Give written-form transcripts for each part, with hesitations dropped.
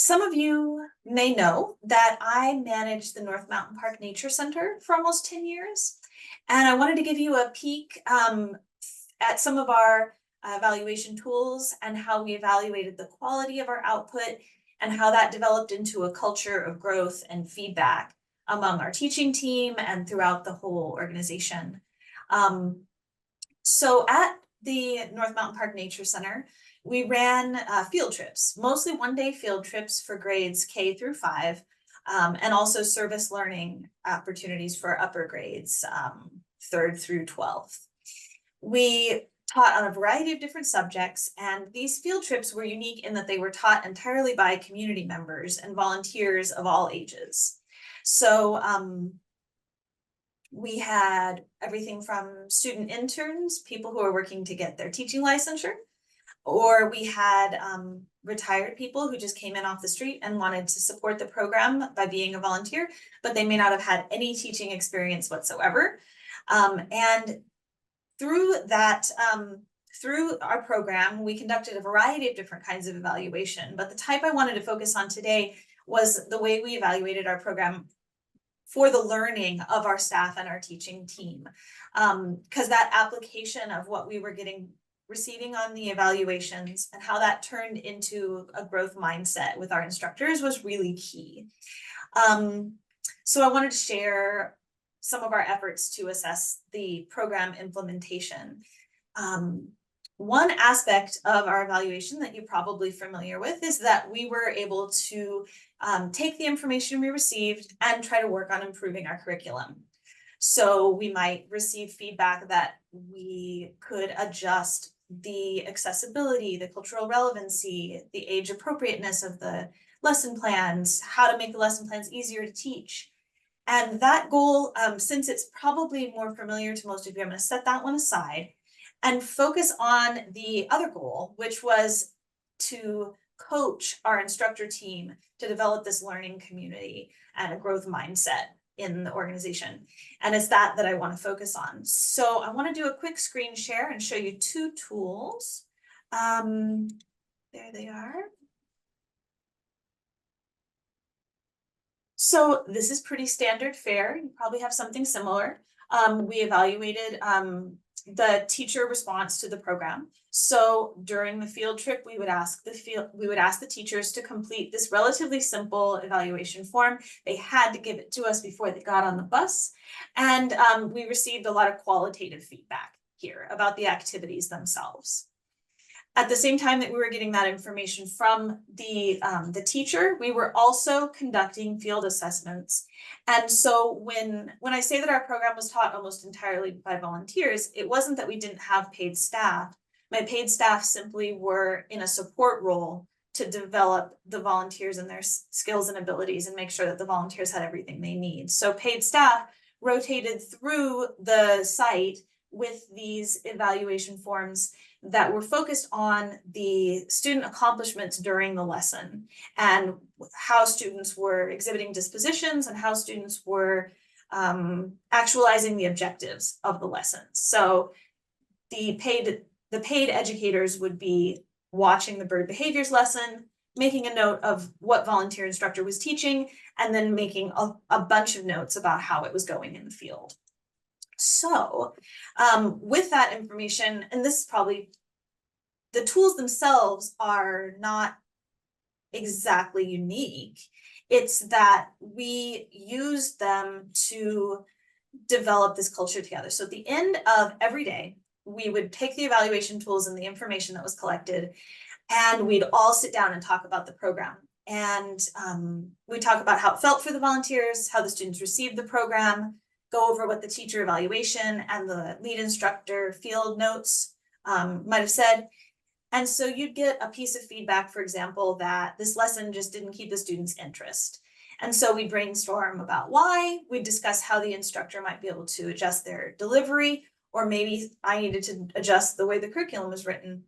Some of you may know that I managed the North Mountain Park Nature Center for almost 10 years. And I wanted to give you a peek at some of our evaluation tools and how we evaluated the quality of our output and how that developed into a culture of growth and feedback among our teaching team and throughout the whole organization. So at the North Mountain Park Nature Center, we ran field trips, mostly one-day field trips for grades K through 5, and also service learning opportunities for upper grades, 3rd through 12th. We taught on a variety of different subjects, and these field trips were unique in that they were taught entirely by community members and volunteers of all ages. So we had everything from student interns, people who are working to get their teaching licensure, or we had retired people who just came in off the street and wanted to support the program by being a volunteer, but they may not have had any teaching experience whatsoever. And through that, through our program, we conducted a variety of different kinds of evaluation, but the type I wanted to focus on today was the way we evaluated our program for the learning of our staff and our teaching team. Because that application of what we were receiving on the evaluations and how that turned into a growth mindset with our instructors was really key. So I wanted to share some of our efforts to assess the program implementation. One aspect of our evaluation that you're probably familiar with is that we were able to take the information we received and try to work on improving our curriculum. So we might receive feedback that we could adjust the accessibility, the cultural relevancy, the age appropriateness of the lesson plans, how to make the lesson plans easier to teach. And that goal, since it's probably more familiar to most of you, I'm going to set that one aside and focus on the other goal, which was to coach our instructor team to develop this learning community and a growth mindset in the organization. And it's that I want to focus on. So I want to do a quick screen share and show you two tools. There they are. So this is pretty standard fare. You probably have something similar. We evaluated the teacher response to the program. So during the field trip, we would ask the teachers to complete this relatively simple evaluation form. They had to give it to us before they got on the bus. And we received a lot of qualitative feedback here about the activities themselves. At the same time that we were getting that information from the teacher, we were also conducting field assessments. And so when I say that our program was taught almost entirely by volunteers, it wasn't that we didn't have paid staff. My paid staff simply were in a support role to develop the volunteers and their skills and abilities and make sure that the volunteers had everything they need. So paid staff rotated through the site with these evaluation forms that were focused on the student accomplishments during the lesson and how students were exhibiting dispositions and how students were actualizing the objectives of the lessons. So the paid educators would be watching the bird behaviors lesson, making a note of what volunteer instructor was teaching, and then making a bunch of notes about how it was going in the field. So with that information, and this is probably, the tools themselves are not exactly unique. It's that we use them to develop this culture together. So at the end of every day, we would take the evaluation tools and the information that was collected, and we'd all sit down and talk about the program. And we talk about how it felt for the volunteers, how the students received the program, go over what the teacher evaluation and the lead instructor field notes might have said. And so you'd get a piece of feedback, for example, that this lesson just didn't keep the students' interest. And so we brainstorm about why, we discuss how the instructor might be able to adjust their delivery, or maybe I needed to adjust the way the curriculum was written.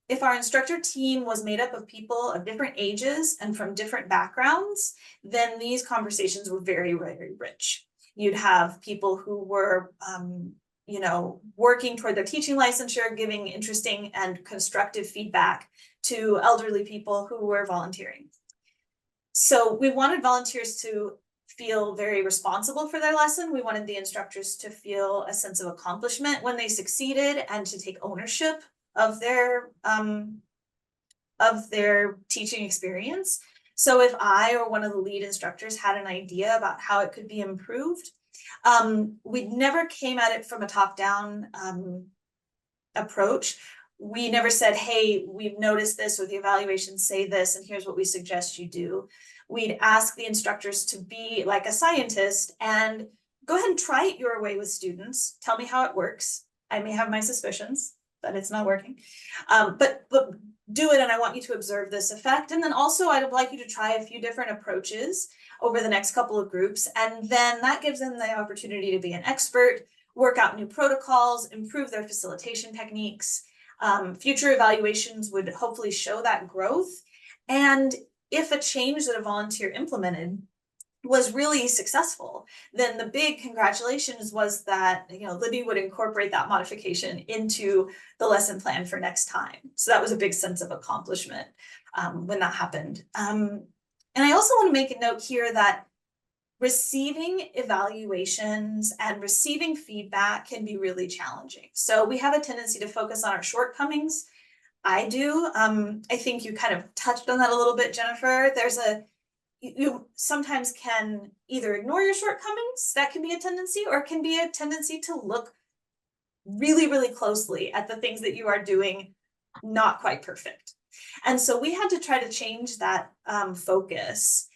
If our instructor team was made up of people of different ages and from different backgrounds, then these conversations were very, very rich. You'd have people who were, working toward their teaching licensure, giving interesting and constructive feedback to elderly people who were volunteering. So we wanted volunteers to feel very responsible for their lesson. We wanted the instructors to feel a sense of accomplishment when they succeeded and to take ownership of their teaching experience. So if I or one of the lead instructors had an idea about how it could be improved, we never came at it from a top-down approach. We never said, hey, we've noticed this, or the evaluations say this, and here's what we suggest you do. We'd ask the instructors to be like a scientist and go ahead and try it your way with students. Tell me how it works. I may have my suspicions that it's not working, but do it, and I want you to observe this effect. And then also I'd like you to try a few different approaches over the next couple of groups, and then that gives them the opportunity to be an expert, work out new protocols, improve their facilitation techniques. Future evaluations would hopefully show that growth. And if a change that a volunteer implemented was really successful, then the big congratulations was that, Libby would incorporate that modification into the lesson plan for next time. So that was a big sense of accomplishment when that happened. And I also want to make a note here that receiving evaluations and receiving feedback can be really challenging. So we have a tendency to focus on our shortcomings. I do. I think you kind of touched on that a little bit, Jennifer. You sometimes can either ignore your shortcomings, that can be a tendency, or it can be a tendency to look really, really closely at the things that you are doing not quite perfect. And so we had to try to change that focus.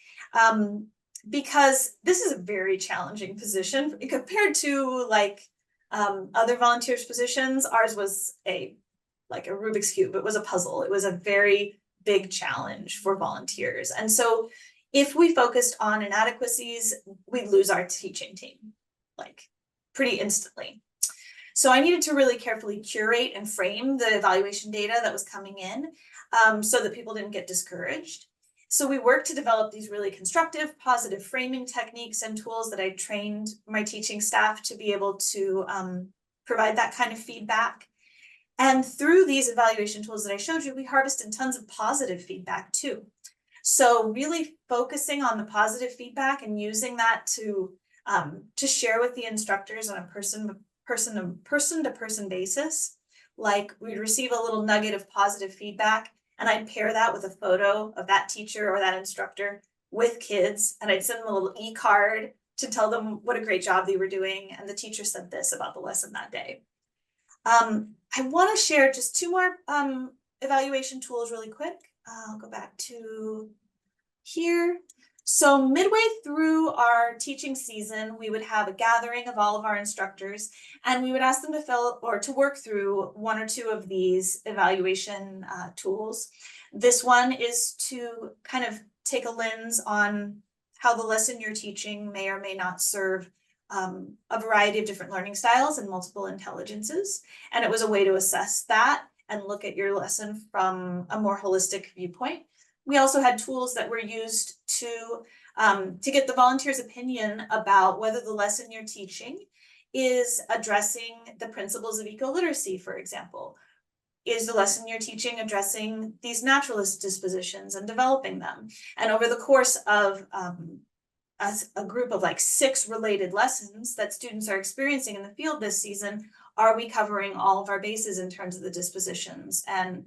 Because this is a very challenging position compared to other volunteers' positions. Ours was like a Rubik's Cube. It was a puzzle. It was a very big challenge for volunteers. And so if we focused on inadequacies, we'd lose our teaching team pretty instantly. So I needed to really carefully curate and frame the evaluation data that was coming in so that people didn't get discouraged. So we worked to develop these really constructive, positive framing techniques and tools that I trained my teaching staff to be able to provide that kind of feedback. And through these evaluation tools that I showed you, we harvested tons of positive feedback too. So really focusing on the positive feedback and using that to share with the instructors on a person-to-person basis. Like we'd receive a little nugget of positive feedback, and I'd pair that with a photo of that teacher or that instructor with kids, and I'd send them a little e-card to tell them what a great job they were doing, and the teacher said this about the lesson that day. I want to share just two more evaluation tools really quick. I'll go back to here. So midway through our teaching season, we would have a gathering of all of our instructors, and we would ask them to fill or to work through one or two of these evaluation tools. This one is to kind of take a lens on how the lesson you're teaching may or may not serve a variety of different learning styles and multiple intelligences. And it was a way to assess that and look at your lesson from a more holistic viewpoint. We also had tools that were used to get the volunteers' opinion about whether the lesson you're teaching is addressing the principles of eco-literacy, for example. Is the lesson you're teaching addressing these naturalist dispositions and developing them? And over the course of a group of 6 related lessons that students are experiencing in the field this season, are we covering all of our bases in terms of the dispositions and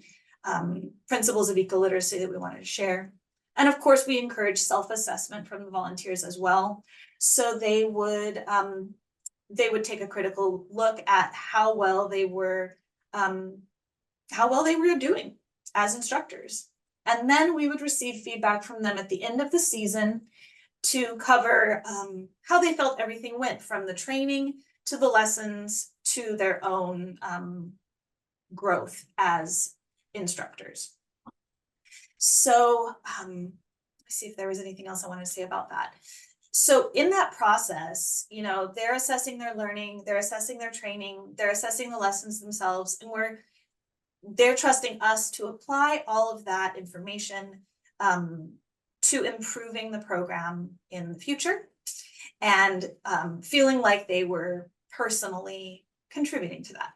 principles of eco-literacy that we wanted to share? And of course, we encourage self-assessment from the volunteers as well. So they would take a critical look at how well they were doing as instructors. And then we would receive feedback from them at the end of the season to cover how they felt everything went, from the training to the lessons to their own growth as instructors. So let's see if there was anything else I wanted to say about that. So in that process, they're assessing their learning, they're assessing their training, they're assessing the lessons themselves, and they're trusting us to apply all of that information to improving the program in the future, and feeling like they were personally contributing to that.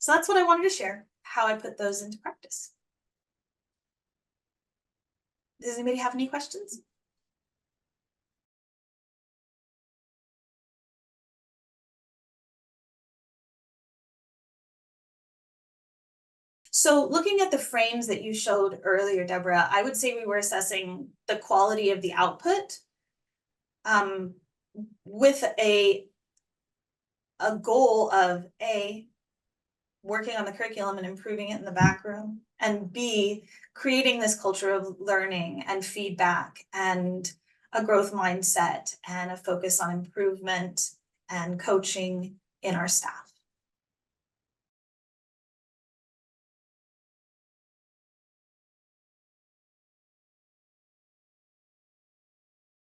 So that's what I wanted to share, how I put those into practice. Does anybody have any questions? So looking at the frames that you showed earlier, Deborah, I would say we were assessing the quality of the output with a goal of A, working on the curriculum and improving it in the back room, and B, creating this culture of learning and feedback and a growth mindset and a focus on improvement and coaching in our staff.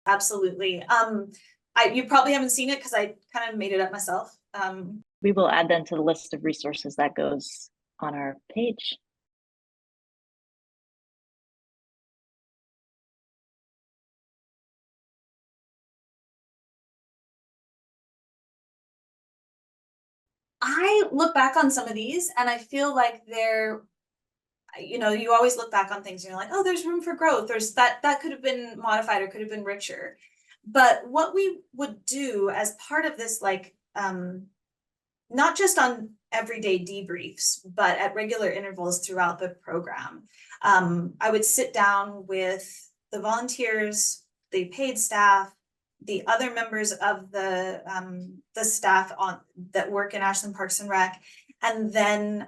Absolutely. You probably haven't seen it because I kind of made it up myself. We will add them to the list of resources that goes on our page. I look back on some of these and I feel like they're, you know, you always look back on things and you're like, oh, there's room for growth. There's that could have been modified or could have been richer. But what we would do as part of this, like, not just on everyday debriefs, but at regular intervals throughout the program, I would sit down with the volunteers, the paid staff, the other members of the staff that work in Ashland Parks and Rec, and then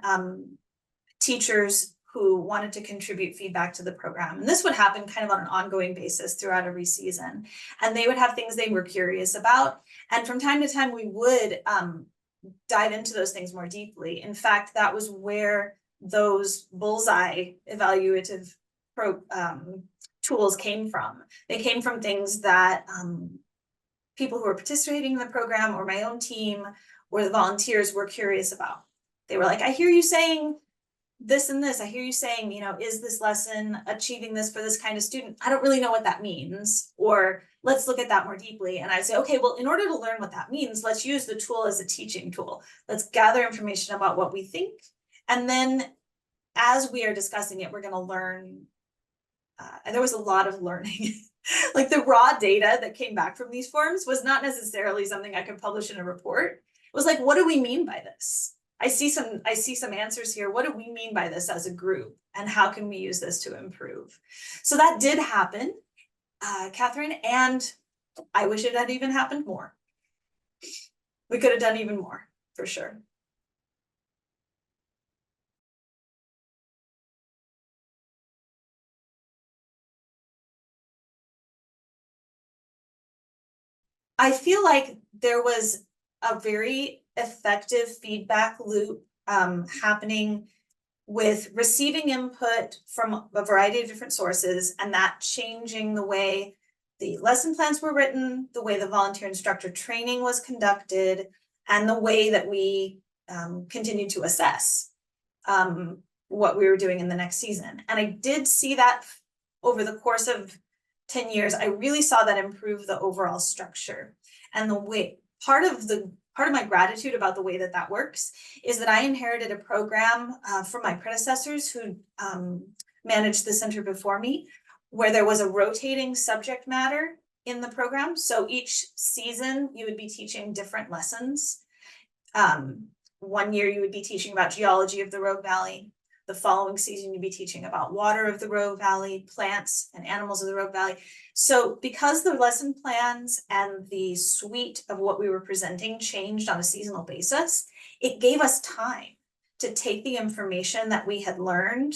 teachers who wanted to contribute feedback to the program. And this would happen kind of on an ongoing basis throughout every season. And they would have things they were curious about. And from time to time, we would dive into those things more deeply. In fact, that was where those bullseye evaluative tools came from. They came from things that people who were participating in the program or my own team or the volunteers were curious about. They were like, I hear you saying this and this. I hear you saying, you know, is this lesson achieving this for this kind of student? I don't really know what that means, or let's look at that more deeply. And I say, okay, well, in order to learn what that means, let's use the tool as a teaching tool. Let's gather information about what we think. And then as we are discussing it, we're going to learn. And there was a lot of learning. Like the raw data that came back from these forms was not necessarily something I could publish in a report. It was like, what do we mean by this? I see some answers here. What do we mean by this as a group? And how can we use this to improve? So that did happen, Catherine, and I wish it had even happened more. We could have done even more, for sure. I feel like there was a very effective feedback loop happening with receiving input from a variety of different sources and that changing the way the lesson plans were written, the way the volunteer instructor training was conducted, and the way that we continued to assess what we were doing in the next season. And I did see that over the course of 10 years, I really saw that improve the overall structure. And the way, part of my gratitude about the way that that works is that I inherited a program from my predecessors who managed the center before me, where there was a rotating subject matter in the program. So each season you would be teaching different lessons. One year you would be teaching about geology of the Rogue Valley. The following season, you'd be teaching about water of the Rogue Valley, plants and animals of the Rogue Valley. So because the lesson plans and the suite of what we were presenting changed on a seasonal basis, it gave us time to take the information that we had learned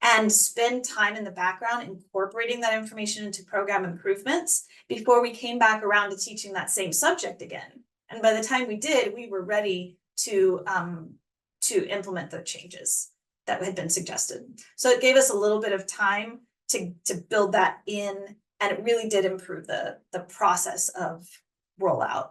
and spend time in the background incorporating that information into program improvements before we came back around to teaching that same subject again. And by the time we did, we were ready to implement the changes that had been suggested. So it gave us a little bit of time to build that in, and it really did improve the process of rollout.